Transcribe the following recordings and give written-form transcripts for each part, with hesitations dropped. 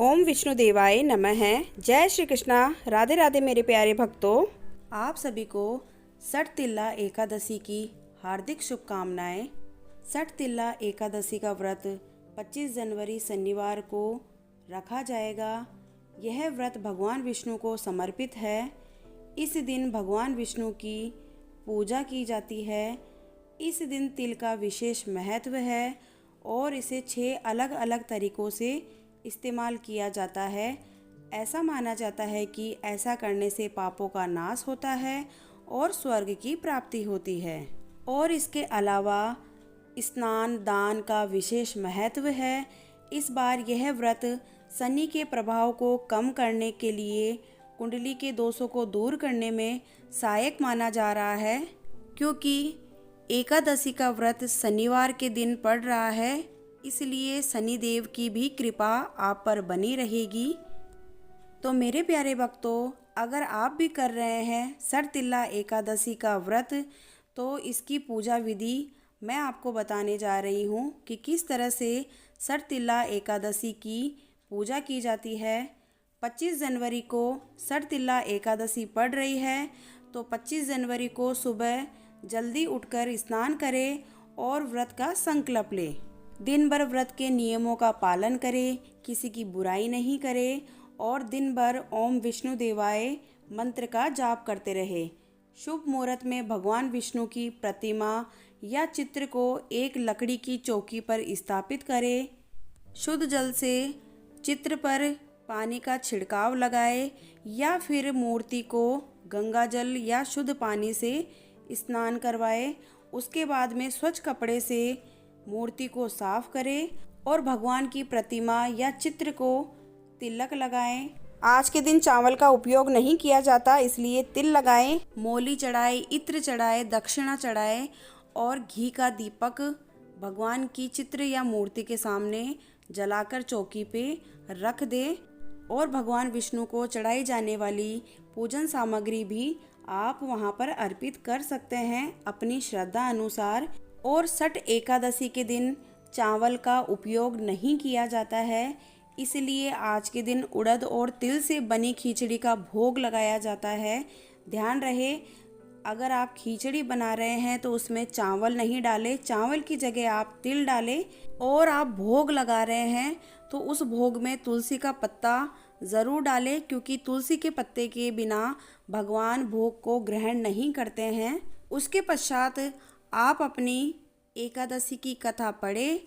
ओम विष्णुदेवाय नमः। जय श्री कृष्णा। राधे राधे मेरे प्यारे भक्तों, आप सभी को सटतिल्ला एकादशी की हार्दिक शुभकामनाएं। सटतिल्ला एकादशी का व्रत 25 जनवरी शनिवार को रखा जाएगा। यह व्रत भगवान विष्णु को समर्पित है। इस दिन भगवान विष्णु की पूजा की जाती है। इस दिन तिल का विशेष महत्व है और इसे 6 अलग अलग तरीक़ों से इस्तेमाल किया जाता है। ऐसा माना जाता है कि ऐसा करने से पापों का नाश होता है और स्वर्ग की प्राप्ति होती है। और इसके अलावा स्नान दान का विशेष महत्व है। इस बार यह व्रत शनि के प्रभाव को कम करने के लिए, कुंडली के दोषों को दूर करने में सहायक माना जा रहा है। क्योंकि एकादशी का व्रत शनिवार के दिन पड़ रहा है, इसलिए शनिदेव की भी कृपा आप पर बनी रहेगी। तो मेरे प्यारे भक्तों, अगर आप भी कर रहे हैं सटतिल्ला एकादशी का व्रत, तो इसकी पूजा विधि मैं आपको बताने जा रही हूँ कि किस तरह से सटतिल्ला एकादशी की पूजा की जाती है। 25 जनवरी को सटतिल्ला एकादशी पड़ रही है, तो 25 जनवरी को सुबह जल्दी उठकर स्नान करें और व्रत का संकल्प लें। दिन भर व्रत के नियमों का पालन करें, किसी की बुराई नहीं करें और दिन भर ओम विष्णुदेवाय मंत्र का जाप करते रहे। शुभ मुहूर्त में भगवान विष्णु की प्रतिमा या चित्र को एक लकड़ी की चौकी पर स्थापित करें। शुद्ध जल से चित्र पर पानी का छिड़काव लगाएं या फिर मूर्ति को गंगा जल या शुद्ध पानी से स्नान करवाएं। उसके बाद में स्वच्छ कपड़े से मूर्ति को साफ करें और भगवान की प्रतिमा या चित्र को तिलक लगाएं। आज के दिन चावल का उपयोग नहीं किया जाता, इसलिए तिल लगाएं, मोली चढ़ाए, इत्र चढ़ाए, दक्षिणा चढ़ाए और घी का दीपक भगवान की चित्र या मूर्ति के सामने जलाकर चौकी पे रख दे। और भगवान विष्णु को चढ़ाई जाने वाली पूजन सामग्री भी आप वहाँ पर अर्पित कर सकते हैं अपनी श्रद्धा अनुसार। और सट एकादशी के दिन चावल का उपयोग नहीं किया जाता है, इसलिए आज के दिन उड़द और तिल से बनी खिचड़ी का भोग लगाया जाता है। ध्यान रहे, अगर आप खिचड़ी बना रहे हैं तो उसमें चावल नहीं डालें, चावल की जगह आप तिल डालें। और आप भोग लगा रहे हैं तो उस भोग में तुलसी का पत्ता ज़रूर डालें, क्योंकि तुलसी के पत्ते के बिना भगवान भोग को ग्रहण नहीं करते हैं। उसके पश्चात आप अपनी एकादशी की कथा पढ़ें।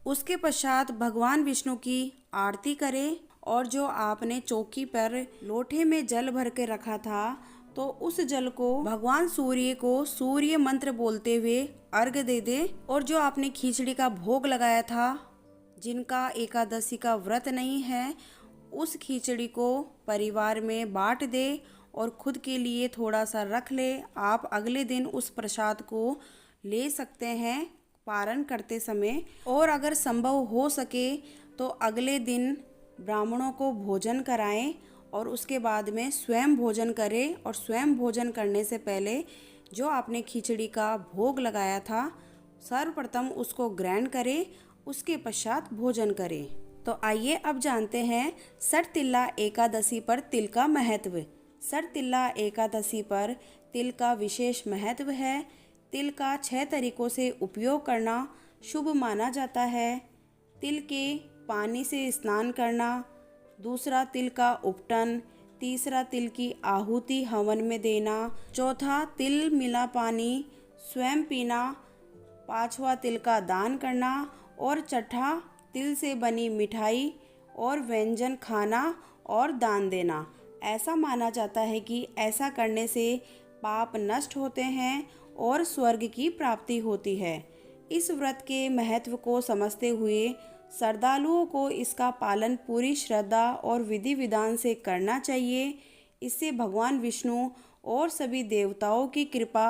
उसके पश्चात भगवान विष्णु की आरती करें और जो आपने चौकी पर लोटे में जल भर के रखा था, तो उस जल को भगवान सूर्य को सूर्य मंत्र बोलते हुए अर्घ दे दे। और जो आपने खिचड़ी का भोग लगाया था, जिनका एकादशी का व्रत नहीं है, उस खिचड़ी को परिवार में बांट दे और खुद के लिए थोड़ा सा रख ले। आप अगले दिन उस प्रसाद को ले सकते हैं पारण करते समय। और अगर संभव हो सके तो अगले दिन ब्राह्मणों को भोजन कराएं और उसके बाद में स्वयं भोजन करें। और स्वयं भोजन करने से पहले जो आपने खिचड़ी का भोग लगाया था, सर्वप्रथम उसको ग्रहण करें, उसके पश्चात भोजन करें। तो आइए अब जानते हैं सटतिल्ला एकादशी पर तिल का महत्व। सटतिल्ला एकादशी पर तिल का विशेष महत्व है। तिल का 6 तरीक़ों से उपयोग करना शुभ माना जाता है। तिल के पानी से स्नान करना, दूसरा तिल का उपटन, तीसरा तिल की आहुति हवन में देना, चौथा तिल मिला पानी स्वयं पीना, पांचवा तिल का दान करना और छठा तिल से बनी मिठाई और व्यंजन खाना और दान देना। ऐसा माना जाता है कि ऐसा करने से पाप नष्ट होते हैं और स्वर्ग की प्राप्ति होती है। इस व्रत के महत्व को समझते हुए श्रद्धालुओं को इसका पालन पूरी श्रद्धा और विधि विधान से करना चाहिए। इससे भगवान विष्णु और सभी देवताओं की कृपा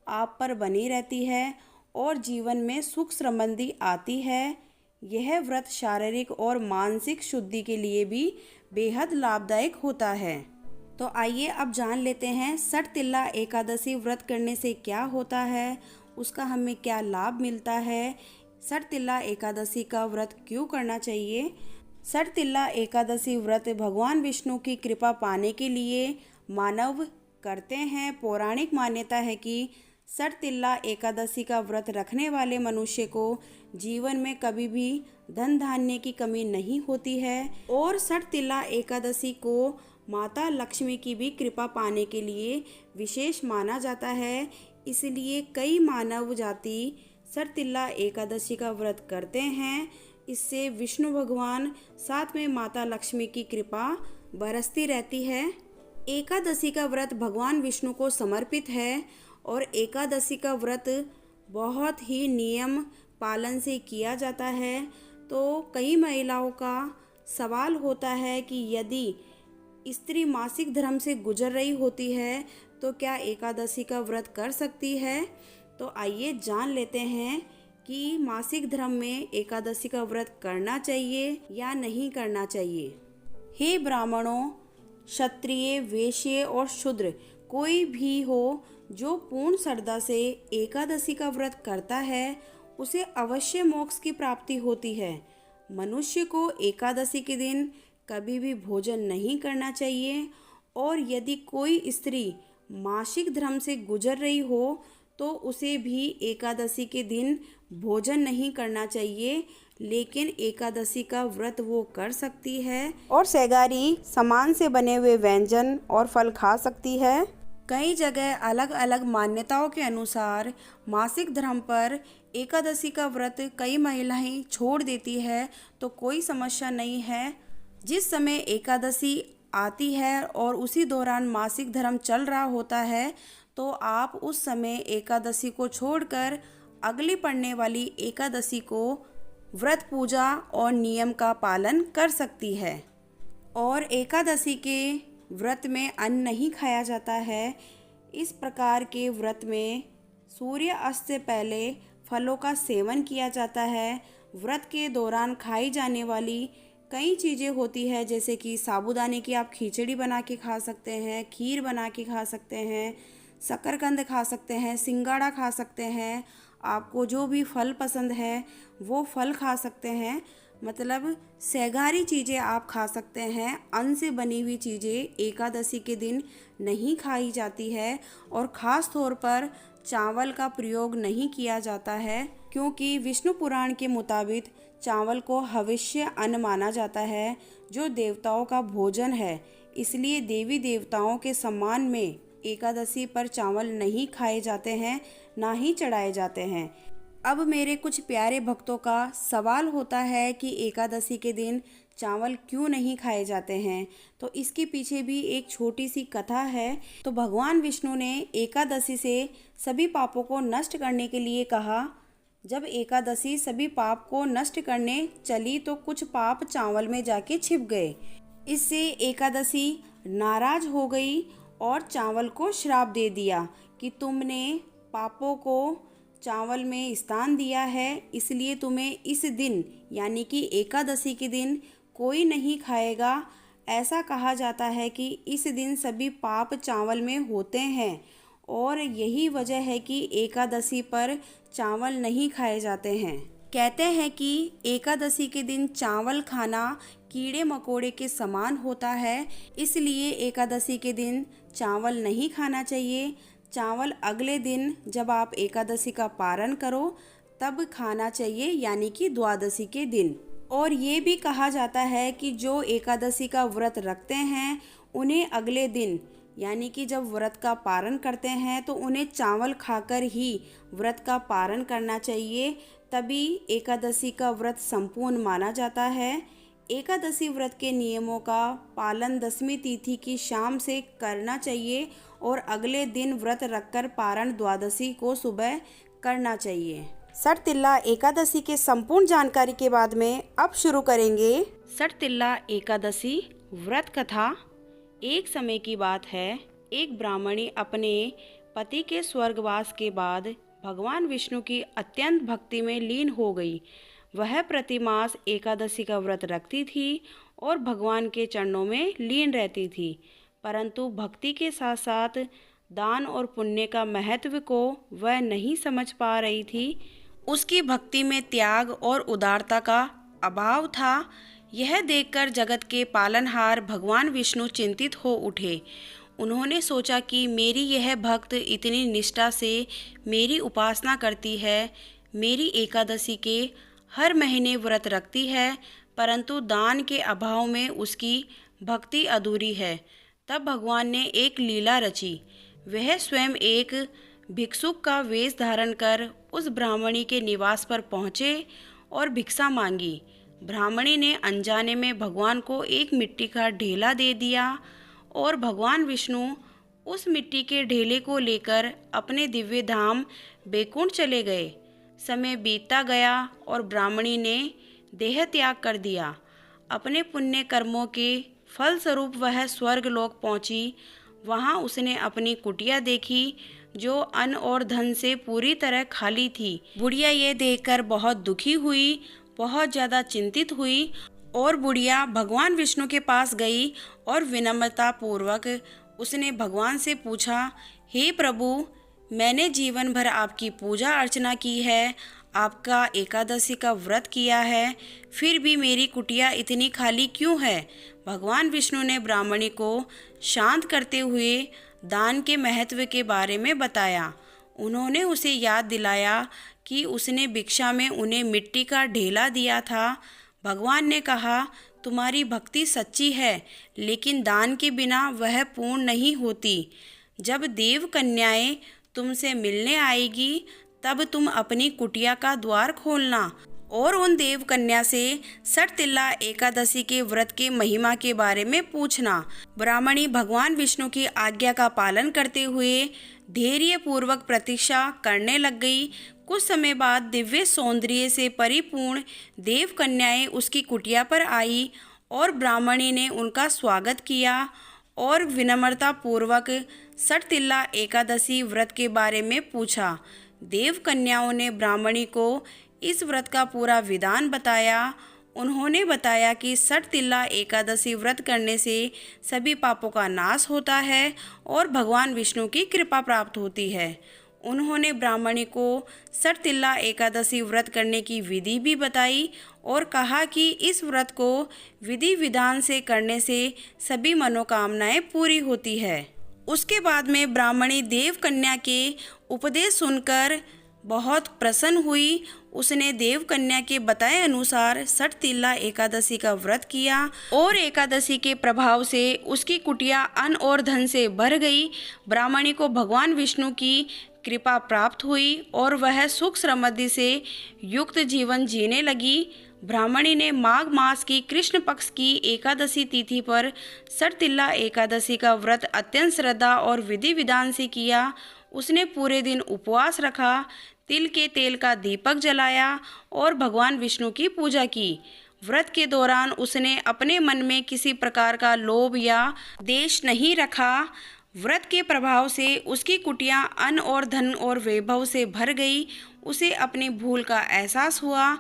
आप पर बनी रहती है और जीवन में सुख समृद्धि आती है। यह व्रत शारीरिक और मानसिक शुद्धि के लिए भी बेहद लाभदायक होता है। तो आइए अब जान लेते हैं सटतिल्ला एकादशी व्रत करने से क्या होता है, उसका हमें क्या लाभ मिलता है, सटतिल्ला एकादशी का व्रत क्यों करना चाहिए। सटतिल्ला एकादशी व्रत भगवान विष्णु की कृपा पाने के लिए मानव करते हैं। पौराणिक मान्यता है कि सटतिल्ला एकादशी का व्रत रखने वाले मनुष्य को जीवन में कभी भी धन धान्य की कमी नहीं होती है और सटतिल्ला एकादशी को माता लक्ष्मी की भी कृपा पाने के लिए विशेष माना जाता है। इसलिए कई मानव जाति सटतिल्ला एकादशी का व्रत करते हैं। इससे विष्णु भगवान साथ में माता लक्ष्मी की कृपा बरसती रहती है। एकादशी का व्रत भगवान विष्णु को समर्पित है और एकादशी का व्रत बहुत ही नियम पालन से किया जाता है। तो कई महिलाओं का सवाल होता है कि यदि स्त्री मासिक धर्म से गुजर रही होती है तो क्या एकादशी का व्रत कर सकती है। तो आइए जान लेते हैं कि मासिक धर्म में एकादशी का व्रत करना चाहिए या नहीं करना चाहिए। हे ब्राह्मणों, क्षत्रिय, वैश्य और शूद्र कोई भी हो जो पूर्ण श्रद्धा से एकादशी का व्रत करता है उसे अवश्य मोक्ष की प्राप्ति होती है। मनुष्य को एकादशी के दिन कभी भी भोजन नहीं करना चाहिए और यदि कोई स्त्री मासिक धर्म से गुजर रही हो तो उसे भी एकादशी के दिन भोजन नहीं करना चाहिए, लेकिन एकादशी का व्रत वो कर सकती है और सैगारी सामान से बने हुए व्यंजन और फल खा सकती है। कई जगह अलग अलग मान्यताओं के अनुसार मासिक धर्म पर एकादशी का व्रत कई महिलाएं छोड़ देती है तो कोई समस्या नहीं है। जिस समय एकादशी आती है और उसी दौरान मासिक धर्म चल रहा होता है तो आप उस समय एकादशी को छोड़कर अगली पड़ने वाली एकादशी को व्रत पूजा और नियम का पालन कर सकती है। और एकादशी के व्रत में अन्न नहीं खाया जाता है। इस प्रकार के व्रत में सूर्य अस्त से पहले फलों का सेवन किया जाता है। व्रत के दौरान खाई जाने वाली कई चीज़ें होती है, जैसे कि साबूदाने की आप खिचड़ी बना के खा सकते हैं, खीर बना के खा सकते हैं, शकरकंद खा सकते हैं, सिंगाड़ा खा सकते हैं। आपको जो भी फल पसंद है वो फल खा सकते हैं। मतलब सैगारी चीज़ें आप खा सकते हैं। अन्न से बनी हुई चीज़ें एकादशी के दिन नहीं खाई जाती है और ख़ास तौर पर चावल का प्रयोग नहीं किया जाता है, क्योंकि विष्णु पुराण के मुताबिक चावल को हविष्य अन्न माना जाता है जो देवताओं का भोजन है। इसलिए देवी देवताओं के सम्मान में एकादशी पर चावल नहीं खाए जाते हैं, ना ही चढ़ाए जाते हैं। अब मेरे कुछ प्यारे भक्तों का सवाल होता है कि एकादशी के दिन चावल क्यों नहीं खाए जाते हैं। तो इसके पीछे भी एक छोटी सी कथा है। तो भगवान विष्णु ने एकादशी से सभी पापों को नष्ट करने के लिए कहा। जब एकादशी सभी पाप को नष्ट करने चली तो कुछ पाप चावल में जाके छिप गए। इससे एकादशी नाराज हो गई और चावल को श्राप दे दिया कि तुमने पापों को चावल में स्थान दिया है, इसलिए तुम्हें इस दिन यानी कि एकादशी के दिन कोई नहीं खाएगा। ऐसा कहा जाता है कि इस दिन सभी पाप चावल में होते हैं और यही वजह है कि एकादशी पर चावल नहीं खाए जाते हैं। कहते हैं कि एकादशी के दिन चावल खाना कीड़े मकोड़े के समान होता है, इसलिए एकादशी के दिन चावल नहीं खाना चाहिए। चावल अगले दिन जब आप एकादशी का पारण करो तब खाना चाहिए, यानी कि द्वादशी के दिन। और ये भी कहा जाता है कि जो एकादशी का व्रत रखते हैं उन्हें अगले दिन यानी कि जब व्रत का पारण करते हैं तो उन्हें चावल खाकर ही व्रत का पारण करना चाहिए, तभी एकादशी का व्रत संपूर्ण माना जाता है। एकादशी व्रत के नियमों का पालन दशमी तिथि की शाम से करना चाहिए और अगले दिन व्रत रखकर पारण द्वादशी को सुबह करना चाहिए। सटतिल्ला एकादशी के संपूर्ण जानकारी के बाद में अब शुरू करेंगे सटतिल्ला एकादशी व्रत कथा। एक समय की बात है, एक ब्राह्मणी अपने पति के स्वर्गवास के बाद भगवान विष्णु की अत्यंत भक्ति में लीन हो गई। वह प्रतिमास एकादशी का व्रत रखती थी और भगवान के चरणों में लीन रहती थी, परंतु भक्ति के साथ साथ दान और पुण्य का महत्व को वह नहीं समझ पा रही थी। उसकी भक्ति में त्याग और उदारता का अभाव था। यह देखकर जगत के पालनहार भगवान विष्णु चिंतित हो उठे। उन्होंने सोचा कि मेरी यह भक्त इतनी निष्ठा से मेरी उपासना करती है, मेरी एकादशी के हर महीने व्रत रखती है, परंतु दान के अभाव में उसकी भक्ति अधूरी है। तब भगवान ने एक लीला रची। वह स्वयं एक भिक्षुक का वेश धारण कर उस ब्राह्मणी के निवास पर पहुँचे और भिक्षा मांगी। ब्राह्मणी ने अनजाने में भगवान को एक मिट्टी का ढेला दे दिया और भगवान विष्णु उस मिट्टी के ढेले को लेकर अपने दिव्य धाम बैकुंठ चले गए। समय बीतता गया और ब्राह्मणी ने देह त्याग कर दिया। अपने पुण्य कर्मों के फलस्वरूप वह स्वर्गलोक पहुंची। वहां उसने अपनी कुटिया देखी जो अन्न और धन से पूरी तरह खाली थी। बुढ़िया ये देखकर बहुत दुखी हुई, बहुत ज़्यादा चिंतित हुई और बुढ़िया भगवान विष्णु के पास गई और विनम्रता पूर्वक उसने भगवान से पूछा, हे प्रभु, मैंने जीवन भर आपकी पूजा अर्चना की है, आपका एकादशी का व्रत किया है, फिर भी मेरी कुटिया इतनी खाली क्यों है? भगवान विष्णु ने ब्राह्मणी को शांत करते हुए दान के महत्व के बारे में बताया। उन्होंने उसे याद दिलाया कि उसने भिक्षा में उन्हें मिट्टी का ढेला दिया था। भगवान ने कहा, तुम्हारी भक्ति सच्ची है, लेकिन दान के बिना वह पूर्ण नहीं होती। जब देव कन्याएं तुमसे मिलने आएगी तब तुम अपनी कुटिया का द्वार खोलना और उन देव कन्या से सटतिल्ला एकादशी के व्रत के महिमा के बारे में पूछना। ब्राह्मणी भगवान विष्णु की आज्ञा का पालन करते हुए धैर्य पूर्वक प्रतीक्षा करने लग गई। कुछ समय बाद दिव्य सौंदर्य से परिपूर्ण देव कन्याएं उसकी कुटिया पर आई और ब्राह्मणी ने उनका स्वागत किया और विनम्रता पूर्वक सटतिल्ला एकादशी व्रत के बारे में पूछा। देव कन्याओं ने ब्राह्मणी को इस व्रत का पूरा विधान बताया। उन्होंने बताया कि सटतिल्ला एकादशी व्रत करने से सभी पापों का नाश होता है और भगवान विष्णु की कृपा प्राप्त होती है। उन्होंने ब्राह्मणी को सटतिल्ला एकादशी व्रत करने की विधि भी बताई और कहा कि इस व्रत को विधि विधान से करने से सभी मनोकामनाएं पूरी होती है। उसके बाद में ब्राह्मणी देव कन्या के उपदेश सुनकर बहुत प्रसन्न हुई। उसने देव कन्या के बताए अनुसार सटतिल्ला एकादशी का व्रत किया और एकादशी के प्रभाव से उसकी कुटिया अन्न और धन से भर गई। ब्राह्मणी को भगवान विष्णु की कृपा प्राप्त हुई और वह सुख समृद्धि से युक्त जीवन जीने लगी। ब्राह्मणी ने माघ मास की कृष्ण पक्ष की एकादशी तिथि पर सटतिल्ला एकादशी का व्रत अत्यंत श्रद्धा और विधि विधान से किया। उसने पूरे दिन उपवास रखा, तिल के तेल का दीपक जलाया और भगवान विष्णु की पूजा की। व्रत के दौरान उसने अपने मन में किसी प्रकार का लोभ या द्वेष नहीं रखा। व्रत के प्रभाव से उसकी कुटिया अन्न और धन और वैभव से भर गई। उसे अपनी भूल का एहसास हुआ।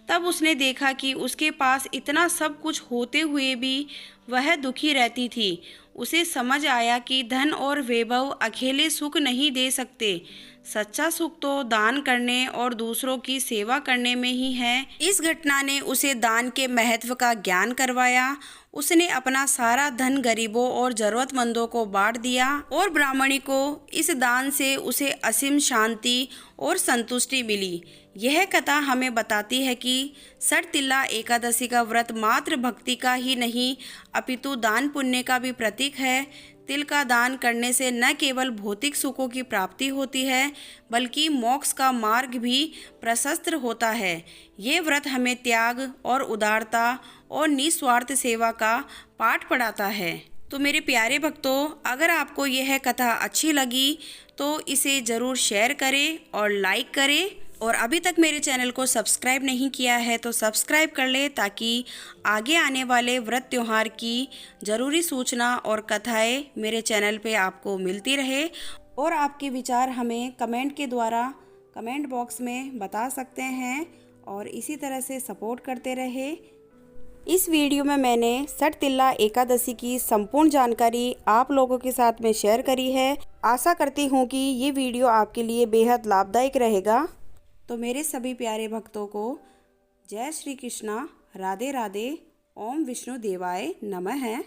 तब उसने देखा कि उसके पास इतना सब कुछ होते हुए भी वह दुखी रहती थी। उसे समझ आया कि धन और वैभव अकेले सुख नहीं दे सकते। सच्चा सुख तो दान करने और दूसरों की सेवा करने में ही है। इस घटना ने उसे दान के महत्व का ज्ञान करवाया। उसने अपना सारा धन गरीबों और जरूरतमंदों को बांट दिया और ब्राह्मणी को इस दान से उसे असीम शांति और संतुष्टि मिली। यह कथा हमें बताती है कि सटतिल्ला एकादशी का व्रत मात्र भक्ति का ही नहीं अपितु दान पुण्य का भी प्रतीक है। तिल का दान करने से न केवल भौतिक सुखों की प्राप्ति होती है बल्कि मोक्ष का मार्ग भी प्रशस्त होता है। ये व्रत हमें त्याग और उदारता और निस्वार्थ सेवा का पाठ पढ़ाता है। तो मेरे प्यारे भक्तों, अगर आपको यह कथा अच्छी लगी तो इसे ज़रूर शेयर करें और लाइक करें। और अभी तक मेरे चैनल को सब्सक्राइब नहीं किया है तो सब्सक्राइब कर ले ताकि आगे आने वाले व्रत त्यौहार की ज़रूरी सूचना और कथाएं मेरे चैनल पे आपको मिलती रहे। और आपके विचार हमें कमेंट के द्वारा कमेंट बॉक्स में बता सकते हैं और इसी तरह से सपोर्ट करते रहे। इस वीडियो में मैंने सटतिल्ला एकादशी की संपूर्ण जानकारी आप लोगों के साथ में शेयर करी है। आशा करती हूँ कि ये वीडियो आपके लिए बेहद लाभदायक रहेगा। तो मेरे सभी प्यारे भक्तों को जय श्री कृष्णा, राधे राधे, ओम विष्णु देवाय नमः।